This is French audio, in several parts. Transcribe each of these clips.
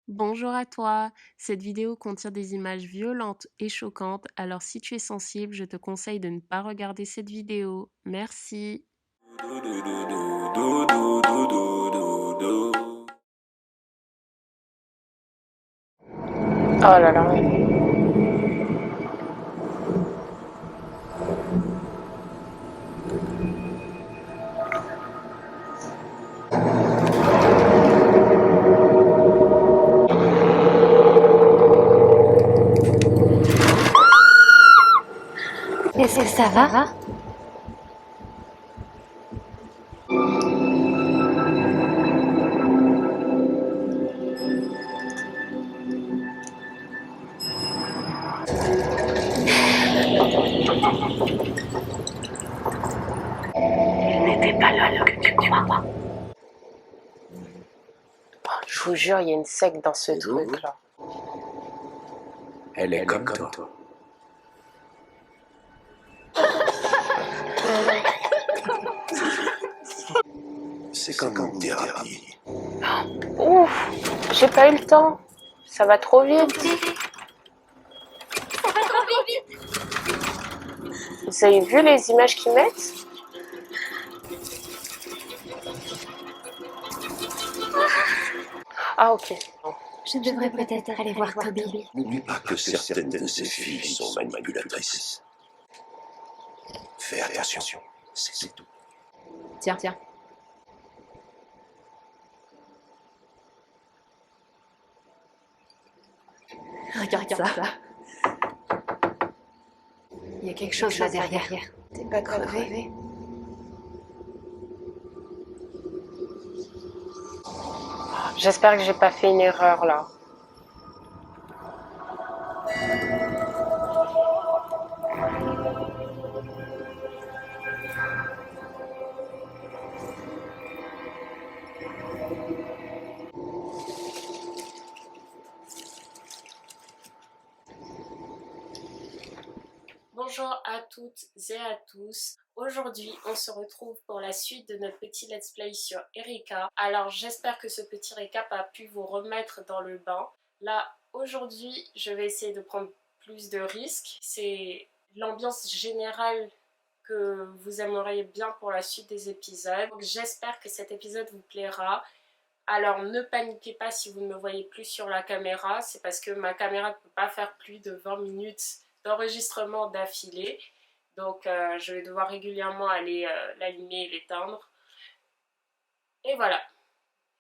Bonjour à toi. Cette vidéo contient des images violentes et choquantes, alors si tu es sensible, je te conseille de ne pas regarder cette vidéo. Merci. Oh là là. Est-ce que ça va? N'était pas là que tu crois. Je vous jure, il y a une secte dans ce truc-là. Elle est comme toi. C'est comme une thérapie. Ouf, j'ai pas eu le temps. Ça va trop vite. Vous avez vu les images qu'ils mettent? Ah ok. Je devrais peut-être aller voir Toby. N'oublie pas que certaines de ces filles sont manipulatrices. Fais attention, c'est tout. Tiens. Regarde ça. Il y a quelque chose là derrière. T'es pas crevé? J'espère que j'ai pas fait une erreur là. Bonjour à toutes et à tous. Aujourd'hui, on se retrouve pour la suite de notre petit let's play sur Erika. Alors, j'espère que ce petit récap a pu vous remettre dans le bain. Là, aujourd'hui, je vais essayer de prendre plus de risques. C'est l'ambiance générale que vous aimeriez bien pour la suite des épisodes. Donc, j'espère que cet épisode vous plaira. Alors ne paniquez pas si vous ne me voyez plus sur la caméra, c'est parce que ma caméra ne peut pas faire plus de 20 minutes d'enregistrement d'affilée. Donc je vais devoir régulièrement aller l'allumer et l'éteindre. Et voilà.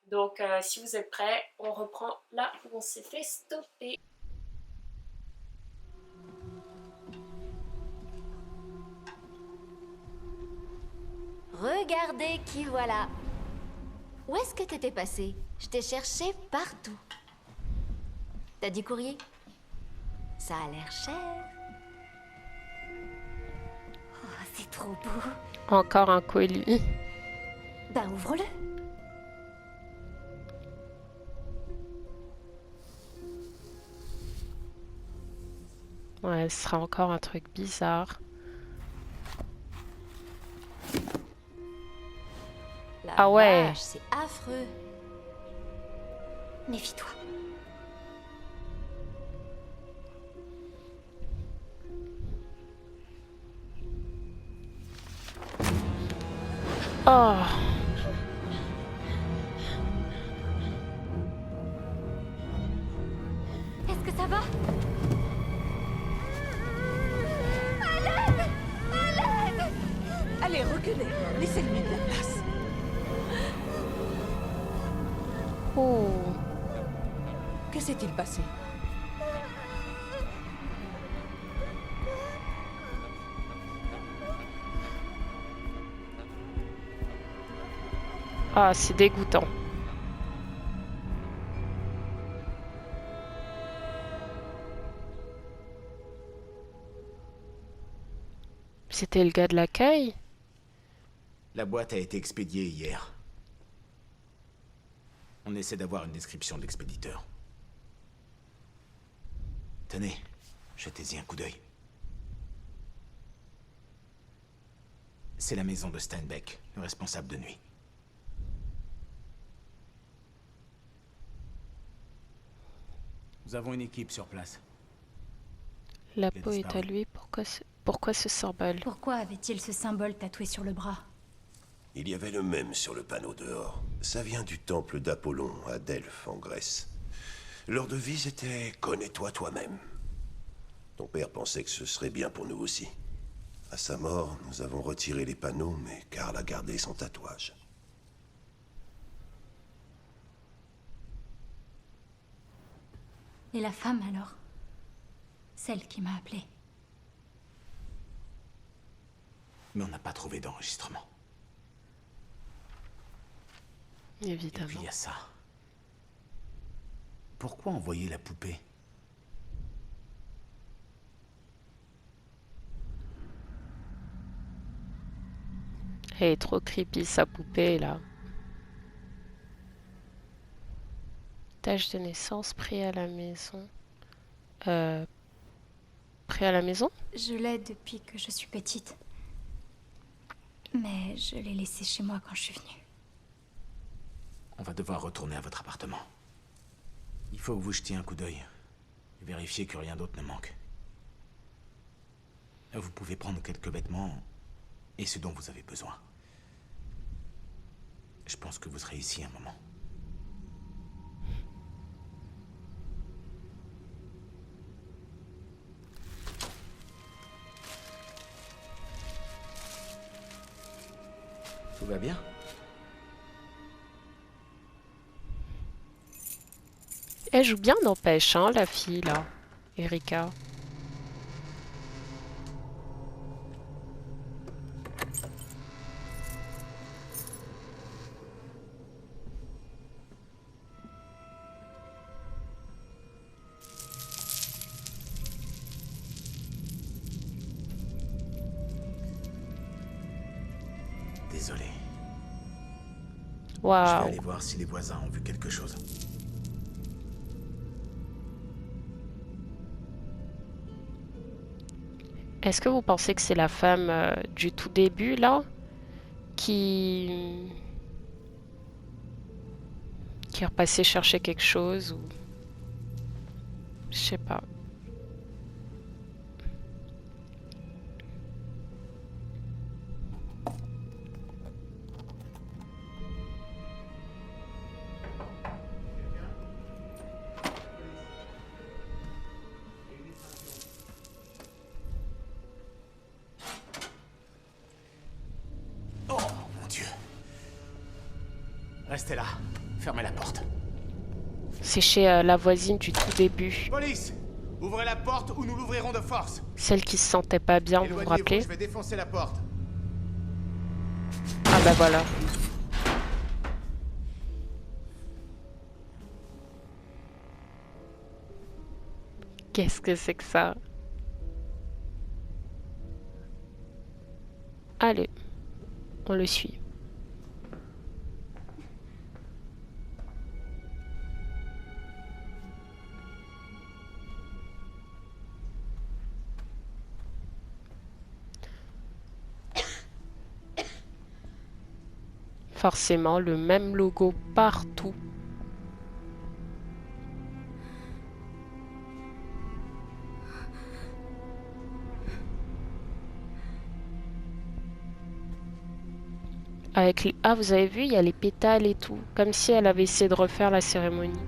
Donc si vous êtes prêts, on reprend là où on s'est fait stopper. Regardez qui voilà. Où est-ce que t'étais passé? Je t'ai cherché partout. T'as du courrier? Ça a l'air cher. Oh, c'est trop beau. Encore un colis. Ben ouvre-le. Ouais, ce sera encore un truc bizarre. La Ah ouais. vache, c'est affreux. Méfie-toi. Oh. Est-ce que ça va? Allez, reculez. Laissez-lui de la place. Oh. Que s'est-il passé? Ah, c'est dégoûtant. C'était le gars de l'accueil? La boîte a été expédiée hier. On essaie d'avoir une description de l'expéditeur. Tenez, jetez-y un coup d'œil. C'est la maison de Steinbeck, le responsable de nuit. Nous avons une équipe sur place. La Il a peau est à disparu. lui, pourquoi ce symbole? Pourquoi avait-il ce symbole tatoué sur le bras? Il y avait le même sur le panneau dehors. Ça vient du temple d'Apollon à Delphes, en Grèce. Leur devise était « Connais-toi toi-même ». Ton père pensait que ce serait bien pour nous aussi. À sa mort, nous avons retiré les panneaux, mais Karl a gardé son tatouage. Et la femme alors? Celle qui m'a appelée. Mais on n'a pas trouvé d'enregistrement. Et puis Évidemment. il y a ça. Pourquoi envoyer la poupée? Elle est trop creepy, sa poupée, là. Tâche de naissance, prêt à la maison. Prêt à la maison? Je l'ai depuis que je suis petite. Mais je l'ai laissé chez moi quand je suis venue. On va devoir retourner à votre appartement. Il faut que vous jetiez un coup d'œil. Et vérifier que rien d'autre ne manque. Vous pouvez prendre quelques vêtements et ce dont vous avez besoin. Je pense que vous serez ici un moment. Tout va bien? Elle joue bien, n'empêche, hein, la fille, là. Erika. Désolé. Je vais Waouh. aller voir si les voisins ont vu quelque chose. Est-ce que vous pensez que c'est la femme du tout début, là, qui est repassée chercher quelque chose ou... Je sais pas. Oh mon Dieu. Restez là. Fermez la porte. C'est chez la voisine du tout début. Police! Ouvrez la porte ou nous l'ouvrirons de force. Celle qui se sentait pas bien, vous vous Éloignez-vous, rappelez? je vais défoncer la porte. Ah bah voilà. Qu'est-ce que c'est que ça? Allez, on le suit. Forcément, le même logo partout. Avec les... Ah, vous avez vu, il y a les pétales et tout. Comme si elle avait essayé de refaire la cérémonie.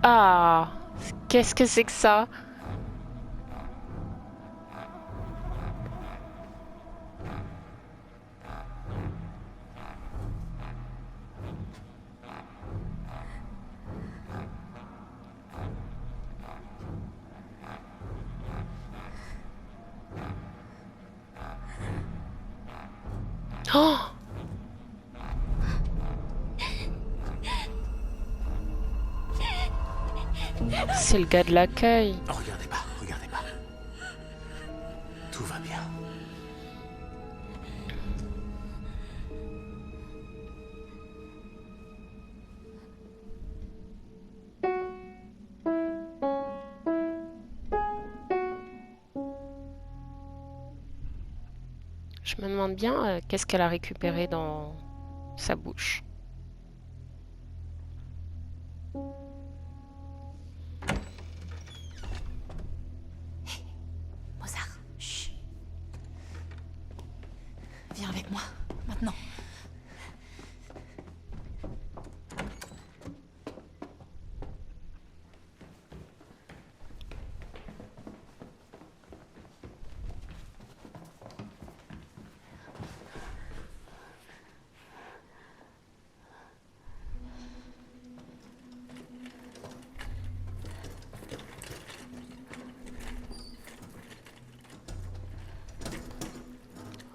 Ah, qu'est-ce que c'est que ça? Oh! C'est le gars de l'accueil. Oh, regardez pas, regardez. Tout va bien. Je me demande bien qu'est-ce qu'elle a récupéré dans sa bouche. Mozart, chut. Viens avec moi, maintenant.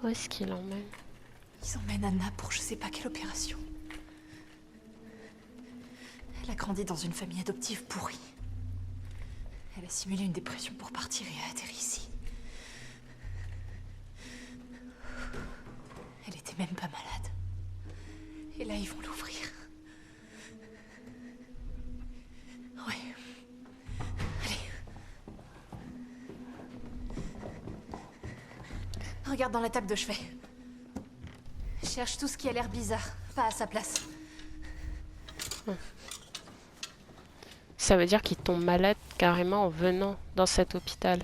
Où est-ce qu'il l'emmène? Ils emmènent Anna pour je sais pas quelle opération. Elle a grandi dans une famille adoptive pourrie. Elle a simulé une dépression pour partir et a atterri ici. Elle était même pas malade. Et là, ils vont l'ouvrir. Ouais. Allez. Regarde dans la table de chevet. Cherche tout ce qui a l'air bizarre, pas à sa place. Ça veut dire qu'il tombe malade carrément en venant dans cet hôpital.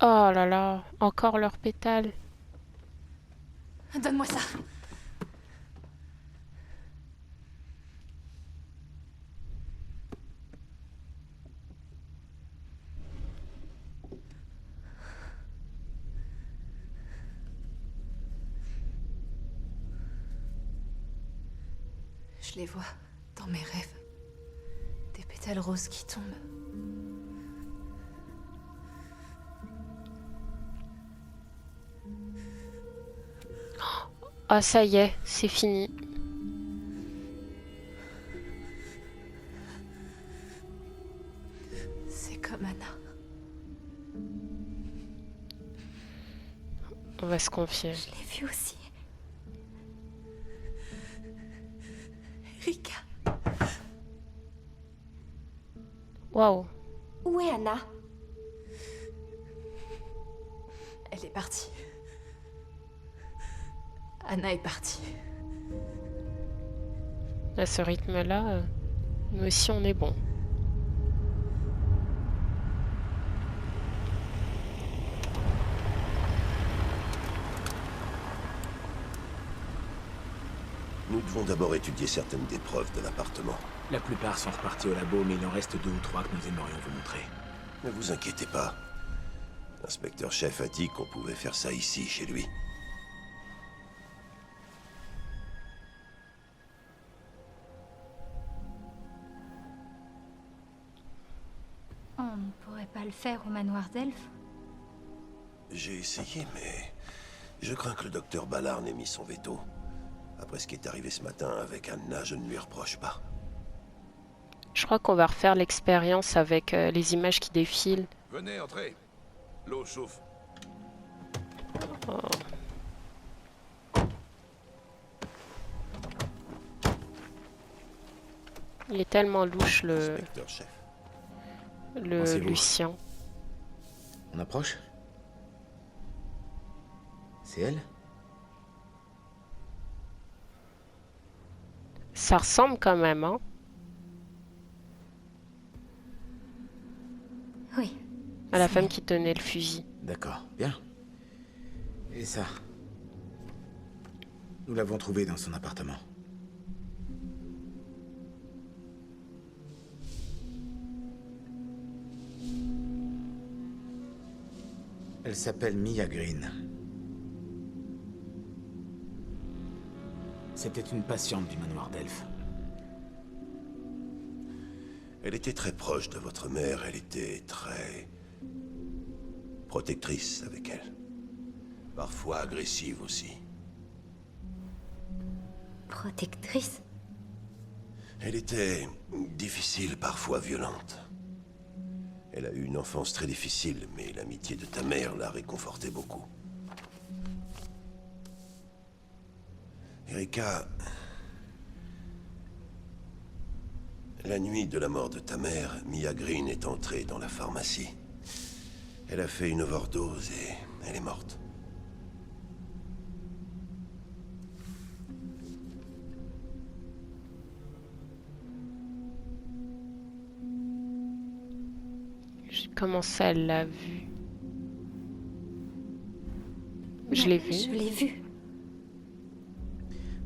Oh là là, encore leurs pétales. Donne-moi ça. Je les vois dans mes rêves. Des pétales roses qui tombent. Ah, ça y est, c'est fini. C'est comme Anna. On va se confier. Je l'ai vu aussi. Rika. Waouh. Où est Anna? Elle est partie. Anna est partie. À ce rythme-là, nous aussi on est bon. Nous devons d'abord étudier certaines des preuves de l'appartement. La plupart sont repartis au labo, mais il en reste 2 ou 3 que nous aimerions vous montrer. Ne vous inquiétez pas. L'inspecteur-chef a dit qu'on pouvait faire ça ici, chez lui. On ne pourrait pas le faire au manoir d'Elfe? J'ai essayé, mais je crains que le docteur Ballard n'ait mis son veto. Après ce qui est arrivé ce matin avec Anna, je ne lui reproche pas. Je crois qu'on va refaire l'expérience avec les images qui défilent. Venez, entrez. L'eau chauffe. Oh. Il est tellement louche Inspecteur-chef. le Pensez-vous Lucien. On approche? C'est elle? Ça ressemble quand même, hein? Oui. À la C'est femme elle. qui tenait le fusil. D'accord, bien. Et ça? Nous l'avons trouvée dans son appartement. Elle s'appelle Mia Green. C'était une patiente du manoir d'Elfe. Elle était très proche de votre mère, elle était très... protectrice avec elle. Parfois agressive aussi. Protectrice? Elle était difficile, parfois violente. Elle a eu une enfance très difficile, mais l'amitié de ta mère l'a réconfortée beaucoup. Erika... La nuit de la mort de ta mère, Mia Green est entrée dans la pharmacie. Elle a fait une overdose et elle est morte. Comment ça, elle l'a vu? Je l'ai vu. Je l'ai vu.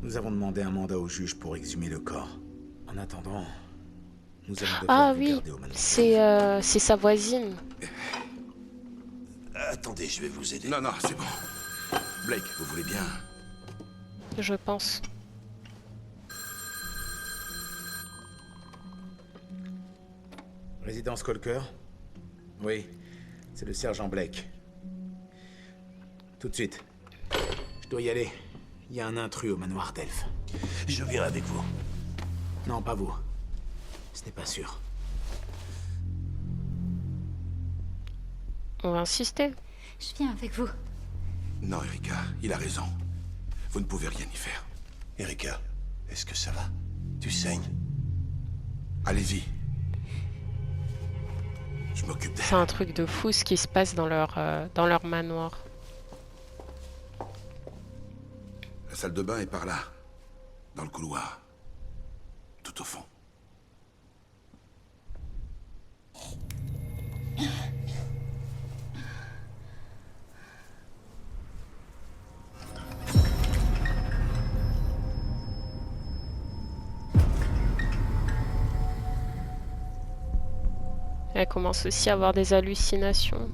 Nous avons demandé un mandat au juge pour exhumer le corps. En attendant, nous allons devoir Ah vous oui, garder au manoir. c'est sa voisine. Attendez, je vais vous aider. Non, non, c'est bon. Blake, vous voulez bien... Je pense. Résidence Colker? Oui, c'est le sergent Blake. Tout de suite. Je dois y aller. Il y a un intrus au manoir d'Elfe. Je viens avec vous. Non, pas vous. Ce n'est pas sûr. On va insister. Je viens avec vous. Non, Erika, il a raison. Vous ne pouvez rien y faire. Erika, est-ce que ça va? Tu saignes? Allez-y. Je m'occupe C'est d'elle. un truc de fou ce qui se passe dans leur manoir. La salle de bain est par là. Dans le couloir. Tout au fond. Elle commence aussi à avoir des hallucinations.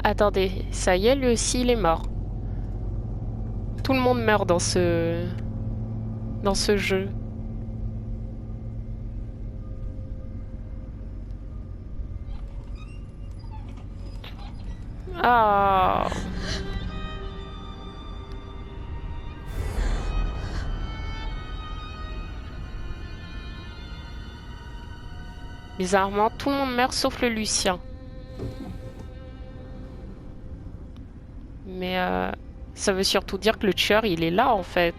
Attendez, ça y est, lui aussi, il est mort. Tout le monde meurt dans ce jeu. Ah. Bizarrement, tout le monde meurt sauf le Lucien. Mais ça veut surtout dire que le tueur, il est là, en fait.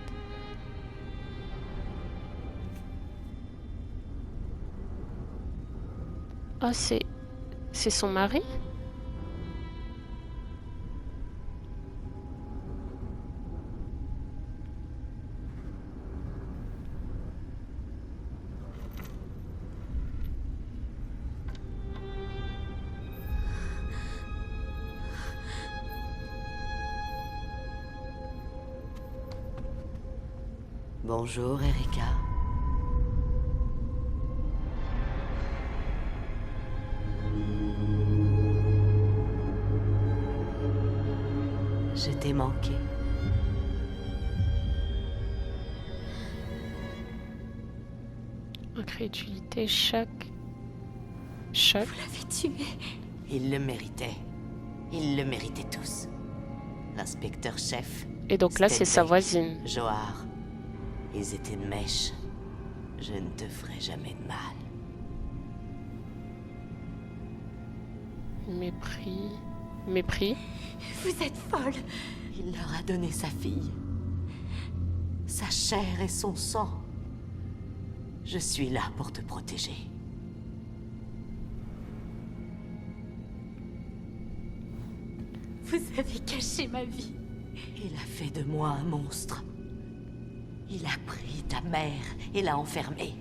Ah, c'est son mari? Bonjour, Erika. Je t'ai manqué. Incrédulité, choc. Choc. Vous l'avez tué. Ils le méritaient. Ils le méritaient tous. L'inspecteur-chef. Et donc là, c'est sa voisine. Johar. Ils étaient de mèche. Je ne te ferai jamais de mal. Mépris. Mépris. Vous êtes folle. Il leur a donné sa fille. sa chair et son sang. Je suis là pour te protéger. Vous avez caché ma vie. Il a fait de moi un monstre. Il a pris ta mère et l'a enfermée.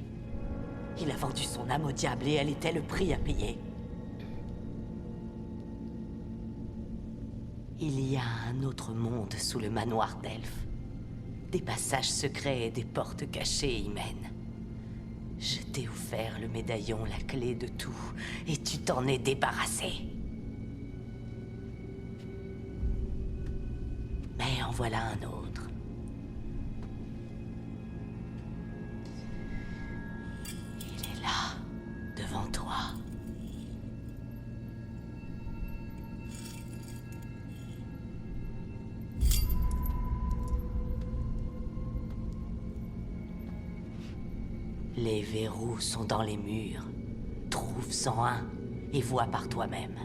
Il a vendu son âme au diable et elle était le prix à payer. Il y a un autre monde sous le manoir d'Elfe. Des passages secrets et des portes cachées y mènent. Je t'ai offert le médaillon, la clé de tout, et tu t'en es débarrassé. Mais en voilà un autre. Il est là, devant toi. Les verrous sont dans les murs. Trouve-en un et vois par toi-même.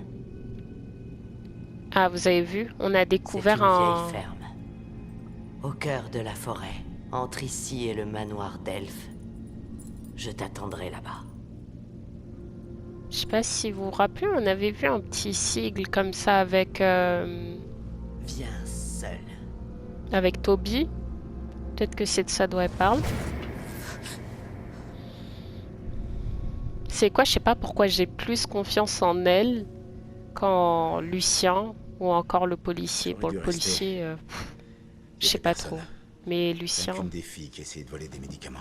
Ah, vous avez vu? On a découvert C'est une un... vieille ferme. Au cœur de la forêt, entre ici et le manoir d'Elfe. Je t'attendrai là-bas. Je sais pas si vous vous rappelez, on avait vu un petit sigle comme ça avec... Viens seul. avec Toby. Peut-être que c'est de ça dont elle parle. C'est quoi? Je sais pas pourquoi j'ai plus confiance en elle qu'en Lucien ou encore le policier. J'aurais Bon, dû le policier, je sais J'étais pas personne. trop. Mais C'est un Lucien... crime des filles qui essayaient de voler des médicaments.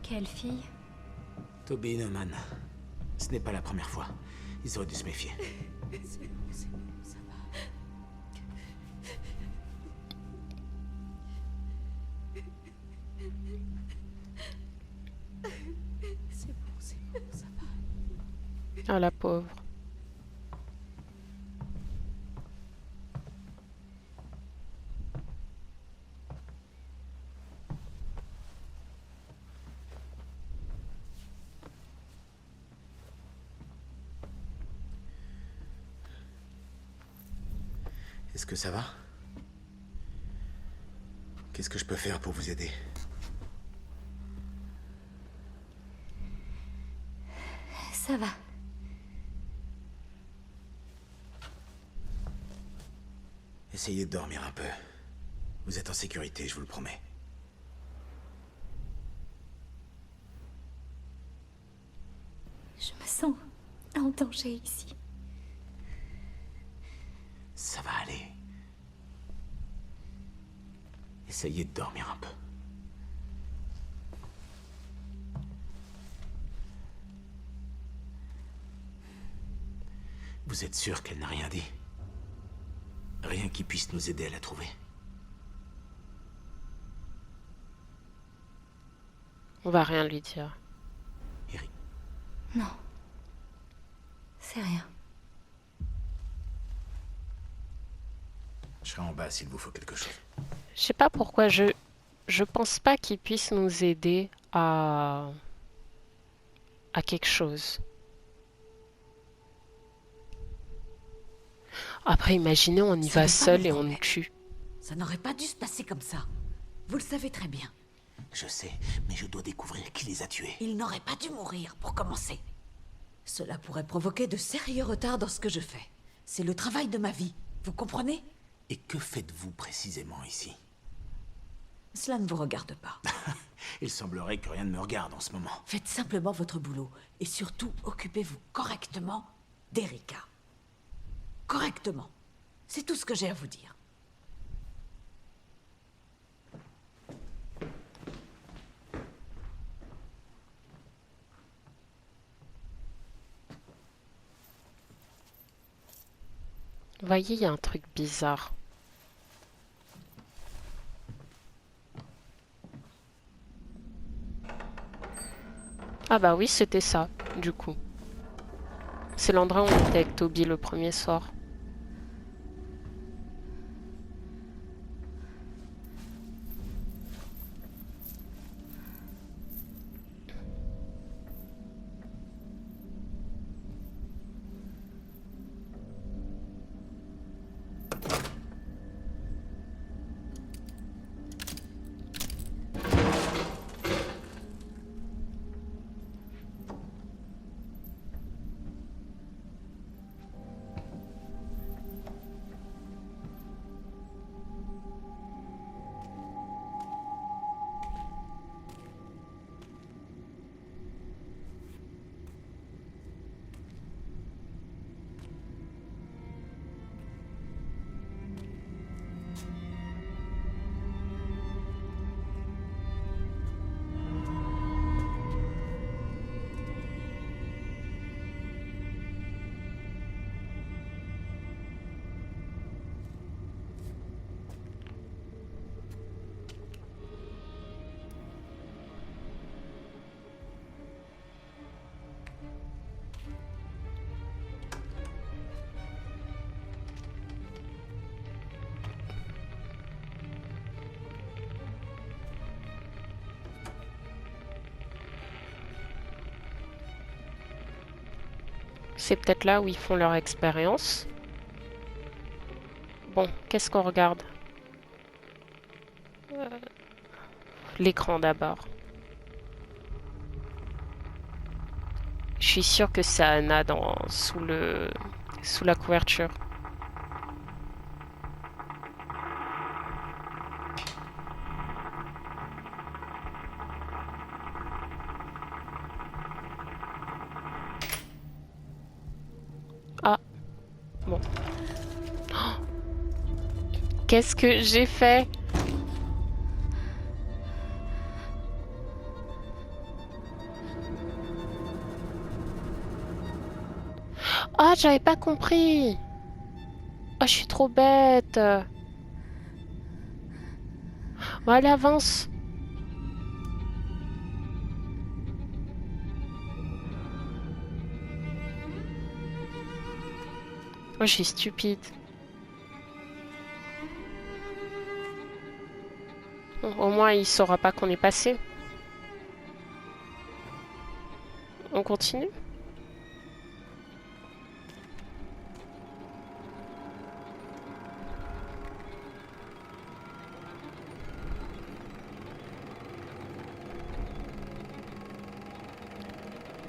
Quelle fille? Toby Neumann. Ce n'est pas la première fois. Ils auraient dû se méfier. Ah, la pauvre. Est-ce que ça va? Qu'est-ce que je peux faire pour vous aider? Ça va. Essayez de dormir un peu. Vous êtes en sécurité, je vous le promets. Je me sens en danger ici. Ça va aller. Essayez de dormir un peu. Vous êtes sûr qu'elle n'a rien dit? Rien qui puisse nous aider à la trouver. On va rien lui dire. Eric. Non. C'est rien. Je serai en bas s'il vous faut quelque chose. Je sais pas pourquoi je pense pas qu'il puisse nous aider à quelque chose. Après, imaginez, on y Ça va n'est pas seul mon et on nous problème. tue. Ça n'aurait pas dû se passer comme ça. Vous le savez très bien. Je sais, mais je dois découvrir qui les a tués. Il n'aurait pas dû mourir, pour commencer. Cela pourrait provoquer de sérieux retards dans ce que je fais. C'est le travail de ma vie, vous comprenez? Et que faites-vous précisément ici? Cela ne vous regarde pas. Il semblerait que rien ne me regarde en ce moment. Faites simplement votre boulot. Et surtout, occupez-vous correctement d'Erika. Correctement. C'est tout ce que j'ai à vous dire. Vous voyez, il y a un truc bizarre. Ah bah oui, c'était ça, du coup. C'est l'endroit où on était avec Toby le premier soir. C'est peut-être là où ils font leur expérience. Bon, qu'est-ce qu'on regarde? L'écran d'abord. Je suis sûre que c'est Anna sous la couverture. Ah, bon. Oh, qu'est-ce que j'ai fait? Ah, j'avais pas compris. Ah, je suis trop bête. Bon, allez, avance. Oh, je suis stupide. Bon, au moins, il saura pas qu'on est passé. On continue?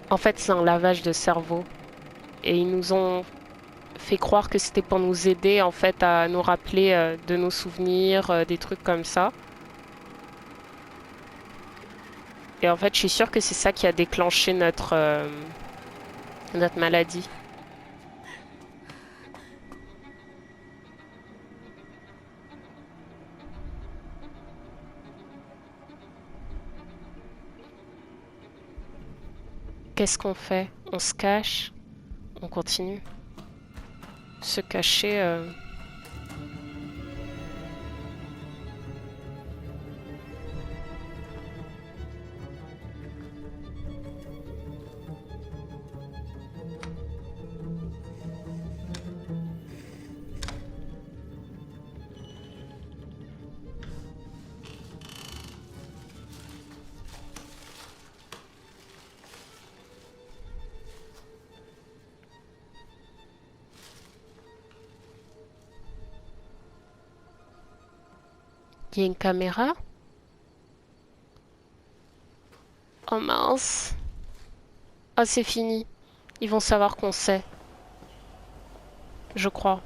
En fait, c'est un lavage de cerveau. Et ils nous ont fait croire que c'était pour nous aider, en fait, à nous rappeler de nos souvenirs, des trucs comme ça. Et en fait, je suis sûre que c'est ça qui a déclenché notre maladie. Qu'est-ce qu'on fait? On se cache? On continue? Se cacher... Il y a une caméra? Oh mince. Ah, c'est fini. Ils vont savoir qu'on sait. Je crois.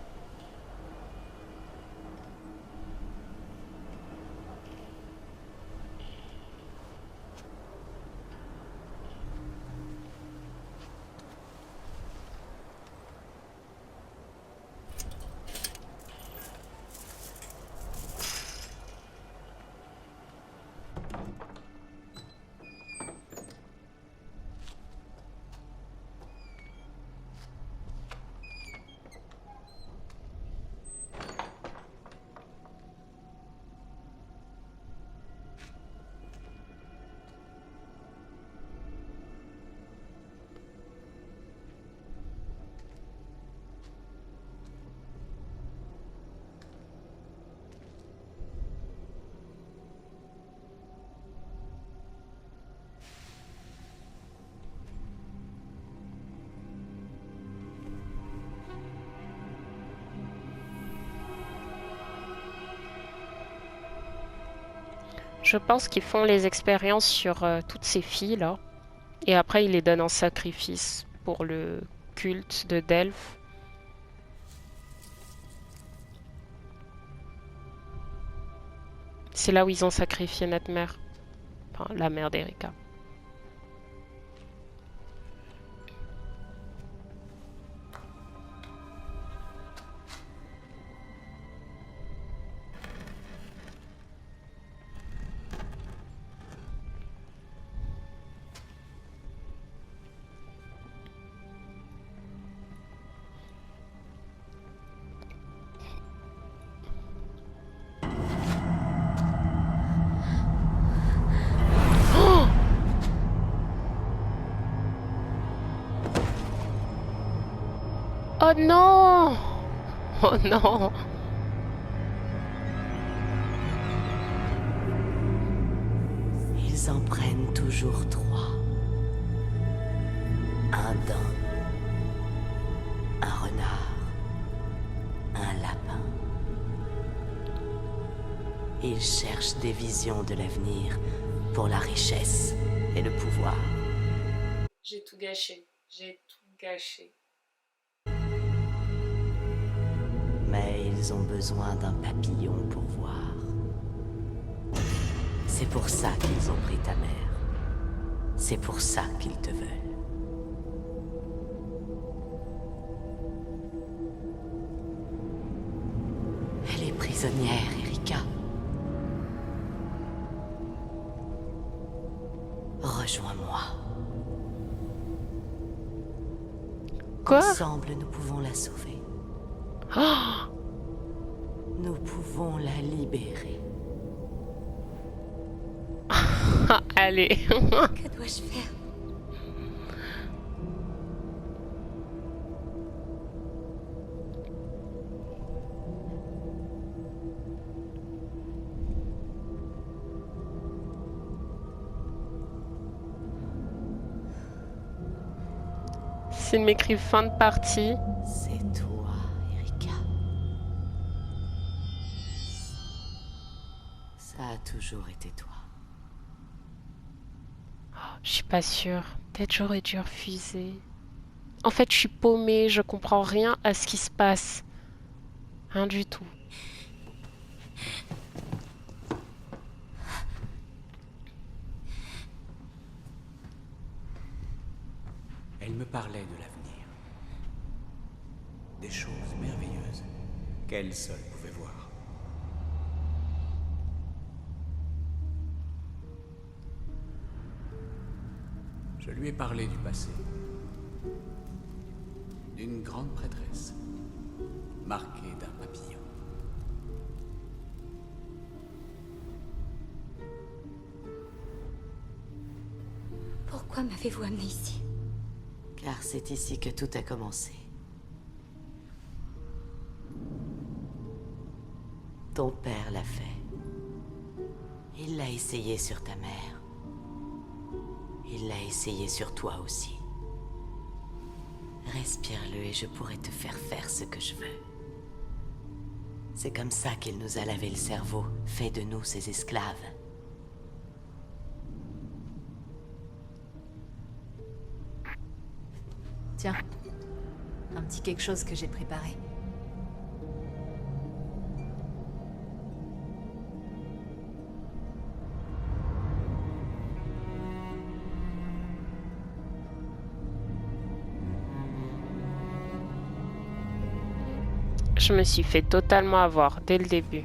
Je pense qu'ils font les expériences sur toutes ces filles-là. Et après, ils les donnent en sacrifice pour le culte de Delphes. C'est là où ils ont sacrifié notre mère. Enfin, la mère d'Erika. Oh non! Oh non! Ils en prennent toujours 3. Un dans Ils cherchent des visions de l'avenir pour la richesse et le pouvoir. J'ai tout gâché. J'ai tout gâché. Mais ils ont besoin d'un papillon pour voir. C'est pour ça qu'ils ont pris ta mère. C'est pour ça qu'ils te veulent. Elle est prisonnière, Erika. Rejoins-moi. Quoi? Ensemble, nous pouvons la sauver. Oh, Nous pouvons la libérer. allez. Que dois-je faire? S'ils m'écrivent fin de partie, C'est toi, Erika. Ça a toujours été toi. je suis pas sûre. Peut-être j'aurais dû refuser. En fait, je suis paumée, je comprends rien à ce qui se passe. Rien du tout. Elle me parlait de l'avenir. Des choses merveilleuses qu'elle seule pouvait voir. Je lui ai parlé du passé. D'une grande prêtresse, marquée d'un papillon. Pourquoi m'avez-vous amené ici? Car c'est ici que tout a commencé. Ton père l'a fait. Il l'a essayé sur ta mère. Il l'a essayé sur toi aussi. Respire-le et je pourrai te faire faire ce que je veux. C'est comme ça qu'il nous a lavé le cerveau, fait de nous ses esclaves. Tiens, un petit quelque chose que j'ai préparé. Je me suis fait totalement avoir dès le début.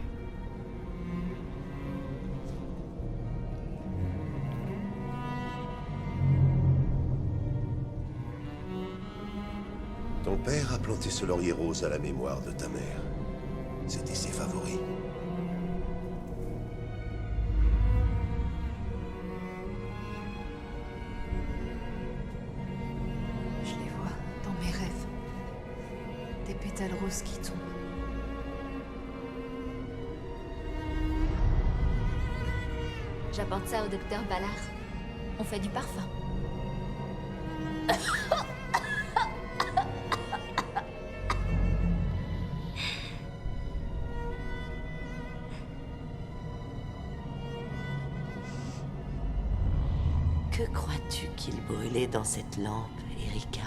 Ton père a planté ce laurier rose à la mémoire de ta mère. C'était ses favoris. Je les vois dans mes rêves. Des pétales roses qui tombent. J'apporte ça au docteur Ballard. On fait du parfum. Que crois-tu qu'il brûlait dans cette lampe, Erika?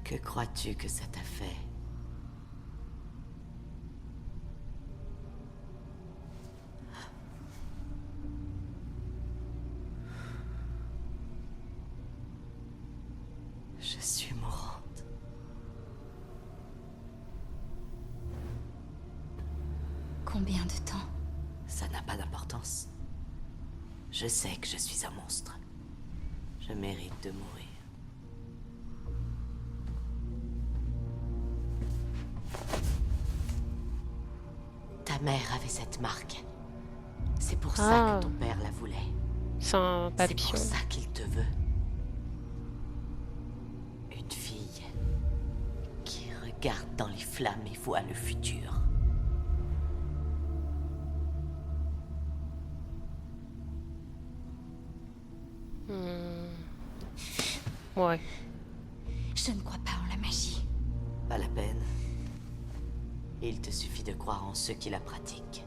Que crois-tu que ça t'a fait? Je suis mourante. Combien de temps? Ça n'a pas d'importance. Je sais que je suis un monstre. Je mérite de mourir. Ta mère avait cette marque. C'est pour ça que ton père la voulait. C'est un C'est papillon. pour ça qu'il te veut. Une fille qui regarde dans les flammes et voit le futur. Ouais. Je ne crois pas en la magie. Pas la peine. Il te suffit de croire en ceux qui la pratiquent.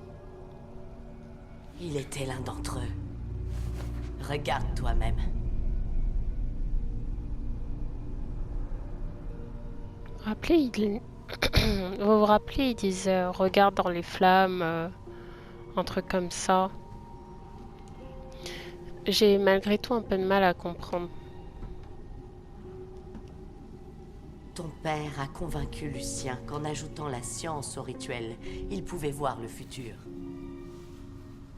Il était l'un d'entre eux. Regarde toi-même. Rappelez, vous vous rappelez, il disait regarde dans les flammes, un truc comme ça. J'ai malgré tout un peu de mal à comprendre. Ton père a convaincu Lucien qu'en ajoutant la science au rituel, il pouvait voir le futur.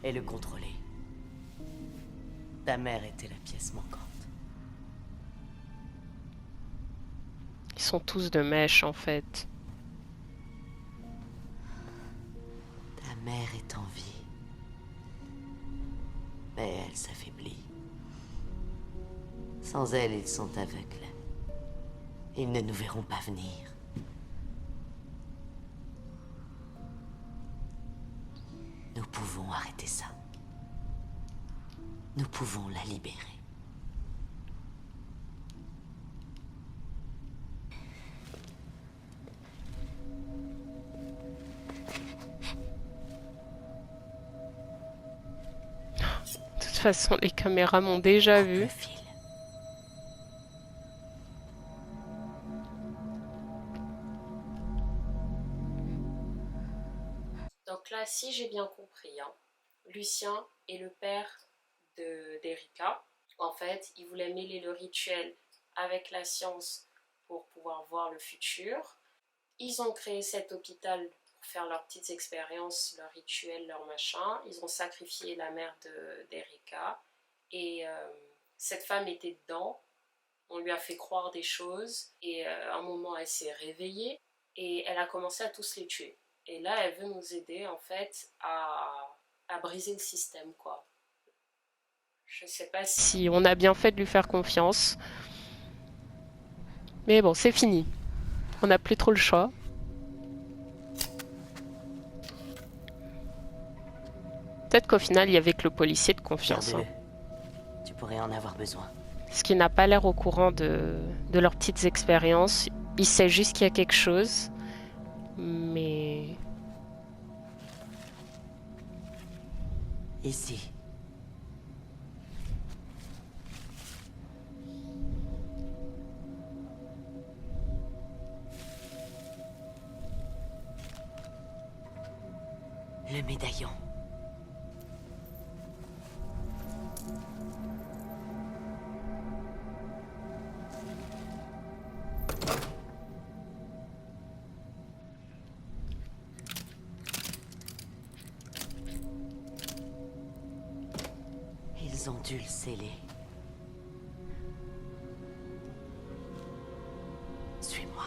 Et le contrôler. Ta mère était la pièce manquante. Ils sont tous de mèche en fait. Ta mère est en vie. Mais elle s'affaiblit. Sans elle, ils sont aveugles. Ils ne nous verront pas venir. Nous pouvons arrêter ça. Nous pouvons la libérer. De toute façon, les caméras m'ont déjà Coupe vu. le fil. Donc là, si j'ai bien compris, hein, Lucien est le père d'Erika. En fait, il voulait mêler le rituel avec la science pour pouvoir voir le futur. Ils ont créé cet hôpital pour faire leurs petites expériences, leurs rituels, leurs machins. Ils ont sacrifié la mère d'Erika. Et cette femme était dedans. On lui a fait croire des choses. Et à un moment, elle s'est réveillée. Et elle a commencé à tous les tuer. Et là, elle veut nous aider, en fait, à briser le système, quoi. Je sais pas si... Si on a bien fait de lui faire confiance. Mais bon, c'est fini. On n'a plus trop le choix. Peut-être qu'au final, il y avait que le policier de confiance. Hein. Garde-le. Tu pourrais en avoir besoin. Parce qu'il n'a pas l'air au courant de leurs petites expériences. Il sait juste qu'il y a quelque chose. Mais... Ici. Le médaillon. Ils ont dû le sceller. Suis-moi.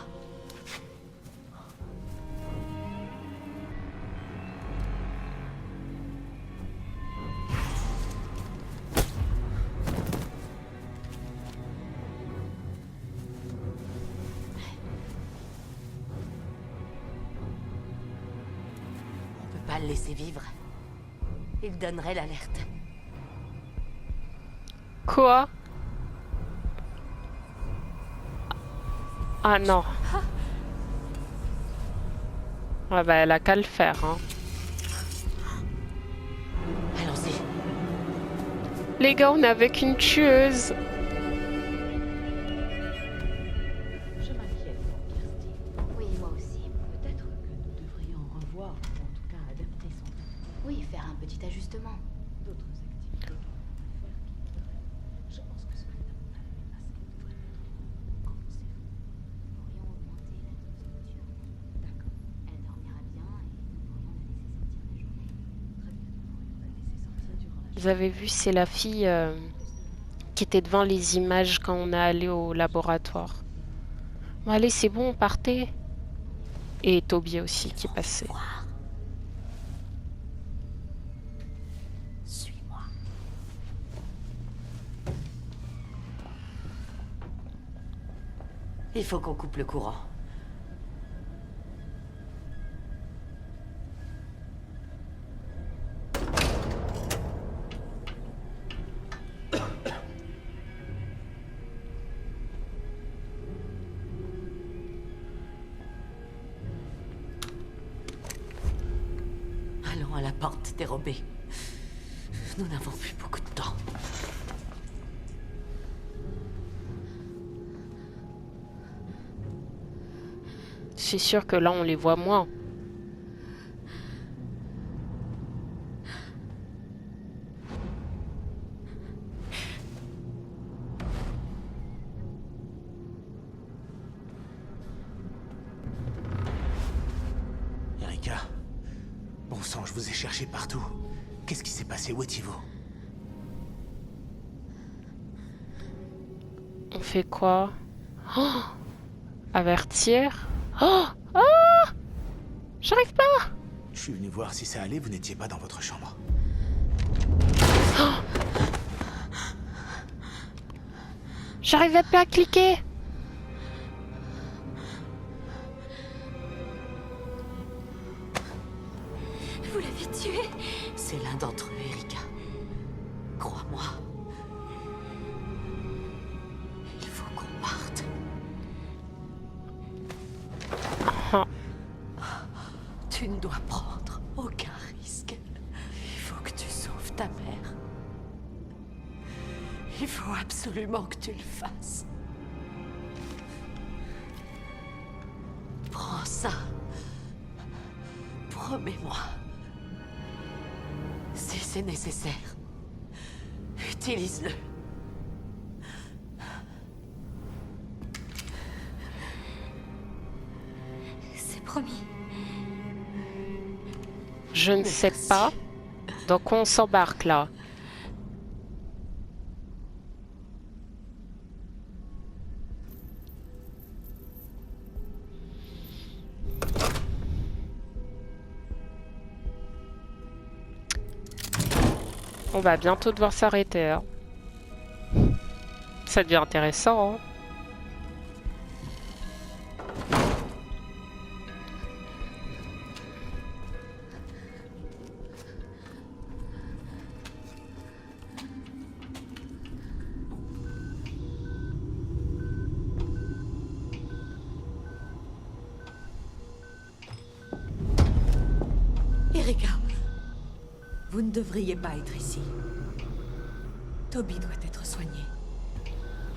On peut pas le laisser vivre. Il donnerait l'alerte. Quoi? Ah non. Ah bah elle a qu'à le faire. Hein. Allons-y. Les gars, on est avec une tueuse. Je m'inquiète pour Kirsty. Oui, moi aussi. Peut-être que nous devrions revoir, ou en tout cas adapter son temps. Oui, faire un petit ajustement. D'autres activités qu'elle pourrait faire qui l'aideraient. Je pense que ce serait un mal à ce qu'elle devrait être. Qu'en pensez-vous? Nous pourrions augmenter la dose nocturne. D'accord. Elle dormira bien et nous pourrions la laisser sortir la journée. Très bien. Nous pourrions la laisser sortir durant la Vous avez vu, c'est la fille qui était devant les images quand on est allé au laboratoire. Bon, allez, c'est bon, partez. Et Toby aussi qui passait. Voir. Suis-moi. Il faut qu'on coupe le courant. porte dérobée. Nous n'avons plus beaucoup de temps. C'est sûr que là, on les voit moins. Erika, bon sang, je vous ai cherché partout. Qu'est-ce qui s'est passé? Où étiez-vous? On fait quoi? Oh, avertir? Oh, ah, j'arrive pas. Je suis venu voir si ça allait, vous n'étiez pas dans votre chambre. Oh, j'arrivais pas à cliquer. Vous l'avez tué? C'est l'un d'entre eux, Erika. Crois-moi. Il faut qu'on parte. Oh. Tu ne dois prendre aucun risque. Il faut que tu sauves ta mère. Il faut absolument que tu le fasses. Prends ça. Promets-moi. Si c'est nécessaire, utilise-le. C'est promis. Je ne sais pas. Donc on s'embarque là. On va bientôt devoir s'arrêter. Hein. Ça devient intéressant. Hein. Erika, vous ne devriez pas être ici. Toby doit être soigné.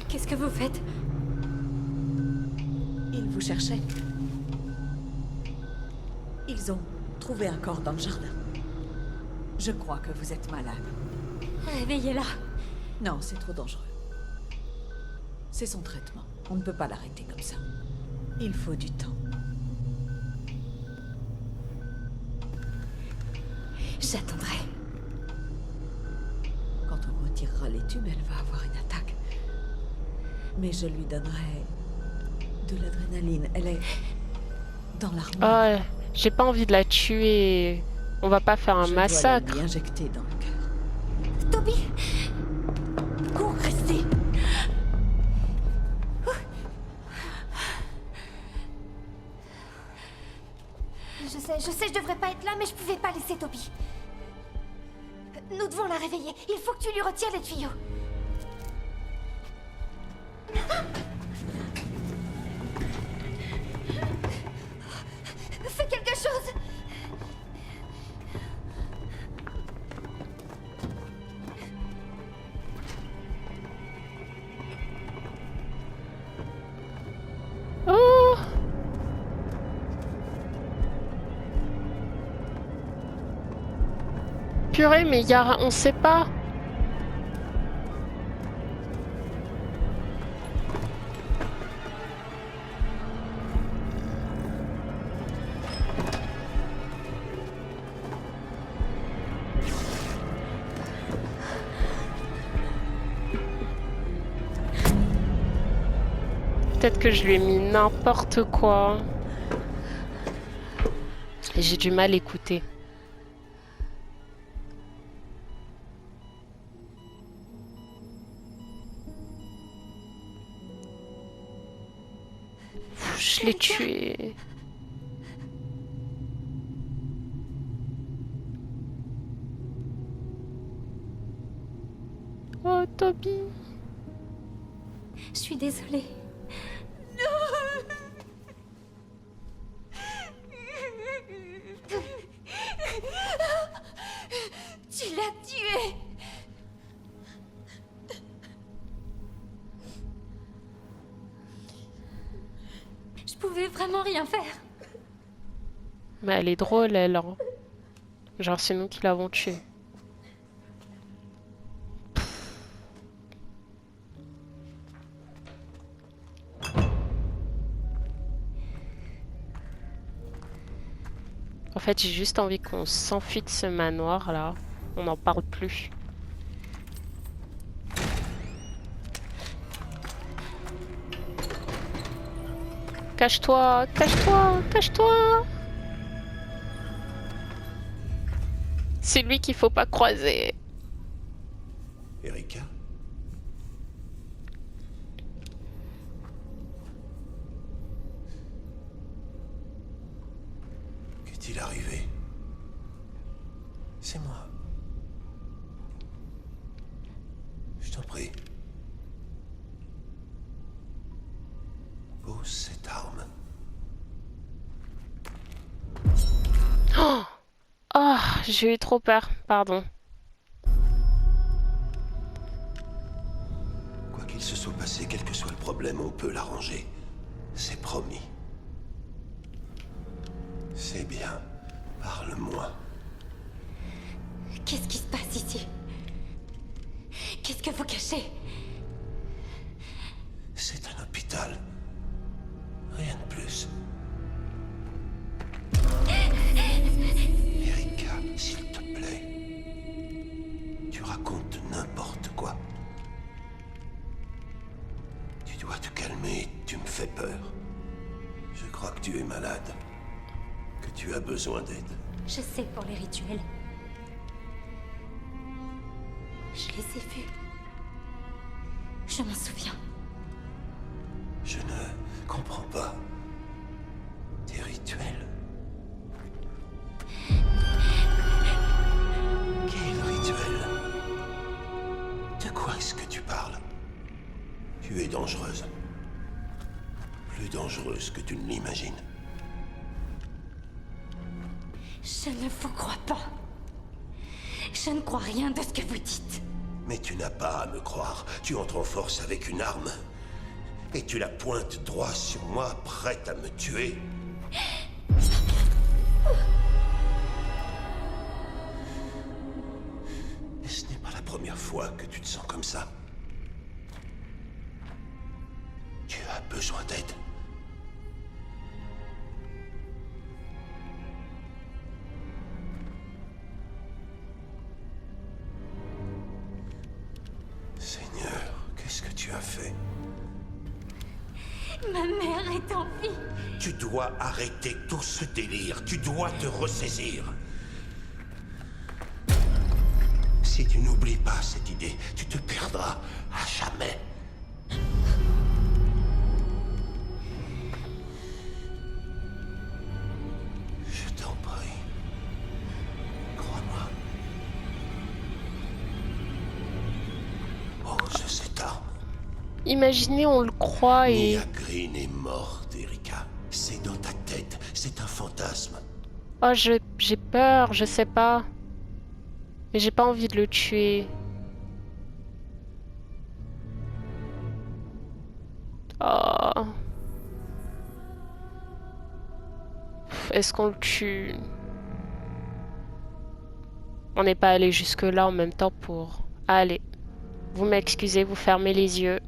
Qu'est-ce que vous faites? Ils vous cherchaient. Ils ont trouvé un corps dans le jardin. Je crois que vous êtes malade. Réveillez-la. Non, c'est trop dangereux. C'est son traitement. On ne peut pas l'arrêter comme ça. Il faut du temps. J'attendrai. Quand on retirera les tubes, elle va avoir une attaque. Mais je lui donnerai de l'adrénaline. Elle est dans l'armoire. Oh, j'ai pas envie de la tuer. On va pas faire un massacre. Je dois la lui injecter dans le cœur. Toby! Cours, Christy! Je sais, je devrais pas être là, mais je pouvais pas laisser Toby. Nous devons la réveiller. Il faut que tu lui retires les tuyaux. Fais quelque chose! Oh! Purée, mais on sait pas. Peut-être que je lui ai mis n'importe quoi. Et j'ai du mal à écouter. Je l'ai tué. Oh, Toby. Je suis désolée. pouvez vraiment rien faire. Mais elle est drôle, elle. Hein. Genre, c'est nous qui l'avons tuée. En fait, j'ai juste envie qu'on s'enfuit de ce manoir là. On n'en parle plus. Cache-toi, cache-toi, cache-toi. C'est lui qu'il faut pas croiser. Erika? Qu'est-il arrivé? C'est moi. Je t'en prie. Pose cette arme. Oh, oh, j'ai eu trop peur, pardon. Quoi qu'il se soit passé, quel que soit le problème, on peut l'arranger. C'est promis. C'est bien. Parle-moi. Qu'est-ce qui se passe ici? Qu'est-ce que vous cachez? C'est un hôpital. Rien de plus. Erika, s'il te plaît. Tu racontes n'importe quoi. Tu dois te calmer, tu me fais peur. Je crois que tu es malade. Que tu as besoin d'aide. Je sais pour les rituels. Je les ai vus. Je m'en souviens. Je ne comprends pas. Tes rituels. Quel rituel? De quoi est-ce que tu parles? Tu es dangereuse. Plus dangereuse que tu ne l'imagines. Je ne vous crois pas. Je ne crois rien de ce que vous dites. Mais tu n'as pas à me croire. Tu entres en force avec une arme. Et tu la pointes droit sur moi, prête à me tuer. Et ce n'est pas la première fois que tu te sens comme ça. Tu as besoin d'aide. Seigneur, qu'est-ce que tu as fait? Ma mère est en vie. Tu dois arrêter tout ce délire. Tu dois te ressaisir. Si tu n'oublies pas cette idée, tu te perdras à jamais. Je t'en prie. Crois-moi. Pose cette arme. Imaginez, on le croit et... Mia Green est morte, Erika. C'est dans ta tête. C'est un fantasme. Oh, j'ai peur, je sais pas. Mais j'ai pas envie de le tuer. Oh. Est-ce qu'on le tue? On n'est pas allé jusque-là en même temps pour... Allez. Vous m'excusez, vous fermez les yeux.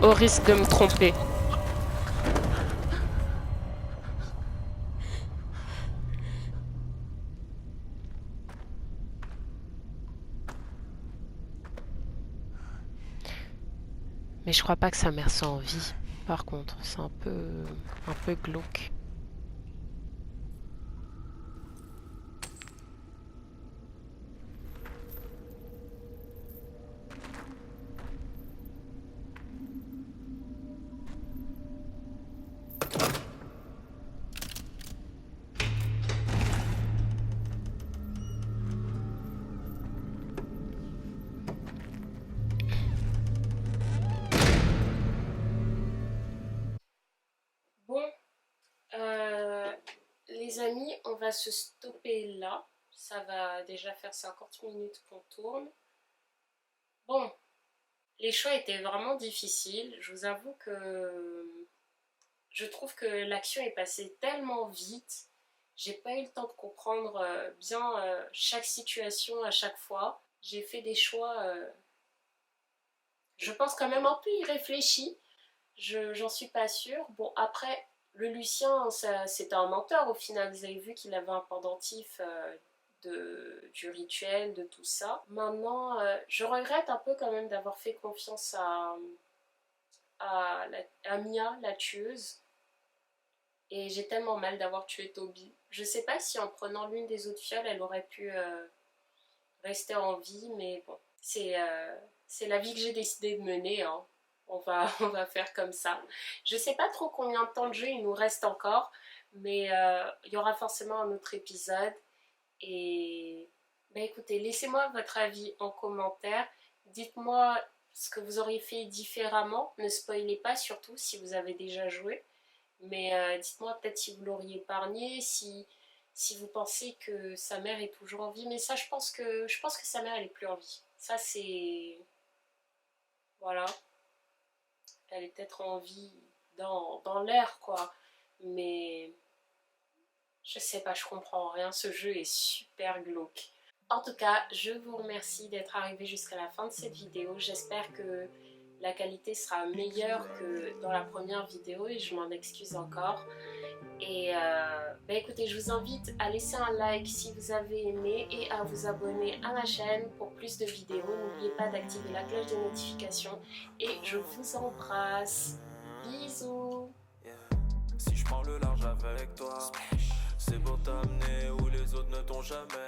Au risque de me tromper. Mais je crois pas que sa mère soit en vie. Par contre, c'est un peu glauque. Bon, les amis, on va se stopper là. Ça va déjà faire 50 minutes qu'on tourne. Bon, Les choix étaient vraiment difficiles. Je vous avoue que je trouve que l'action est passée tellement vite. J'ai pas eu le temps de comprendre bien chaque situation à chaque fois. J'ai fait des choix, je pense quand même un peu irréfléchis. J'en suis pas sûre. Bon, après, le Lucien, c'était un menteur au final. Vous avez vu qu'il avait un pendentif du rituel, de tout ça. Maintenant, je regrette un peu quand même d'avoir fait confiance à Mia, la tueuse. Et j'ai tellement mal d'avoir tué Toby. Je sais pas si en prenant l'une des autres fioles, elle aurait pu rester en vie, mais bon, c'est la vie que j'ai décidé de mener, hein. On va faire comme ça. Je sais pas trop combien de temps de jeu il nous reste encore, mais il y aura forcément un autre épisode. Et ben écoutez, laissez-moi votre avis en commentaire. Dites-moi ce que vous auriez fait différemment. Ne spoilez pas, surtout si vous avez déjà joué. Mais dites-moi peut-être si vous l'auriez épargné, si vous pensez que sa mère est toujours en vie. Mais ça, je pense que sa mère, elle est plus en vie. Ça, c'est... Voilà. Elle est peut-être en vie dans l'air, quoi. Mais... je sais pas, je comprends rien. Ce jeu est super glauque. En tout cas, je vous remercie d'être arrivé jusqu'à la fin de cette vidéo. J'espère que la qualité sera meilleure que dans la première vidéo et je m'en excuse encore. Et bah écoutez, je vous invite à laisser un like si vous avez aimé et à vous abonner à ma chaîne pour plus de vidéos. N'oubliez pas d'activer la cloche de notification et je vous embrasse. Bisous. Si je prends le large avec toi, c'est pour t'amener où les autres ne t'ont jamais.